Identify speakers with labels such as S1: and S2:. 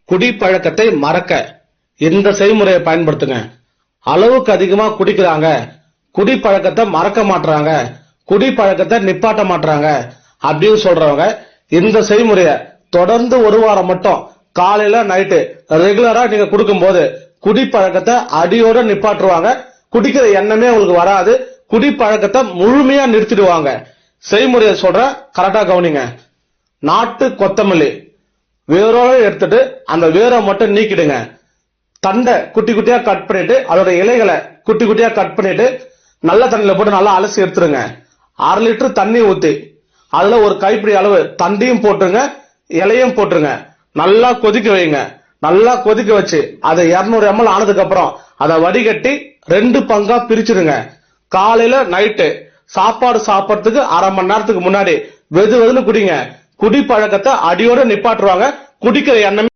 S1: குடிப்பழக்கத்தை மறக்க இந்த செய்முறையை பயன்படுத்துங்க. அளவுக்கு அதிகமா குடிக்கிறாங்க, குடிப்பழக்கத்தை மறக்க மாட்டாங்க, குடிப்பழக்கத்தை நிப்பாட்ட மாட்டாங்க அப்படின்னு சொல்றவங்க இந்த செய்முறைய தொடர்ந்து ஒரு வாரம் மட்டும் காலையில நைட்டு ரெகுலரா நீங்க கொடுக்கும் போது குடிப்பழக்கத்தை அடியோட நிப்பாட்டுவாங்க. குடிக்கிற எண்ணமே உங்களுக்கு வராது. குடிப்பழக்கத்தை முழுமையா நிறுத்திடுவாங்க. செய்முறையை சொல்ற, கரெக்டா கவனிங்க. நாட்டு கொத்தமல்லி வேரோட எடுத்துட்டு அந்த வேரை மட்டும் நீக்கிடுங்க. தண்டை குட்டி குட்டியா கட் பண்ணிட்டு அதோட இலைகளை குட்டி குட்டியா கட் பண்ணிட்டு நல்ல தண்ணியில போட்டு நல்லா அலசி எடுத்துருங்க. 1/2 லிட்டர் தண்ணி ஊத்தி அதுல ஒரு கைப்பிடி அளவு தண்டையும் போட்டுருங்க, இலையும் போட்டுருங்க. நல்லா கொதிக்க வைங்க. நல்லா கொதிக்க வச்சு அதை 200 ml ஆனதுக்கு அப்புறம் அதை வடிகட்டி 2 பங்கா பிரிச்சிருங்க. காலையில நைட்டு சாப்பாடு சாப்பிடறதுக்கு 1/2 மணி நேரத்துக்கு முன்னாடி வெது வெதுன்னு குடிங்க. குடிப்பழக்கத்தை அடியோட நிப்பாட்டுவாங்க. குடிக்கிற எண்ணம்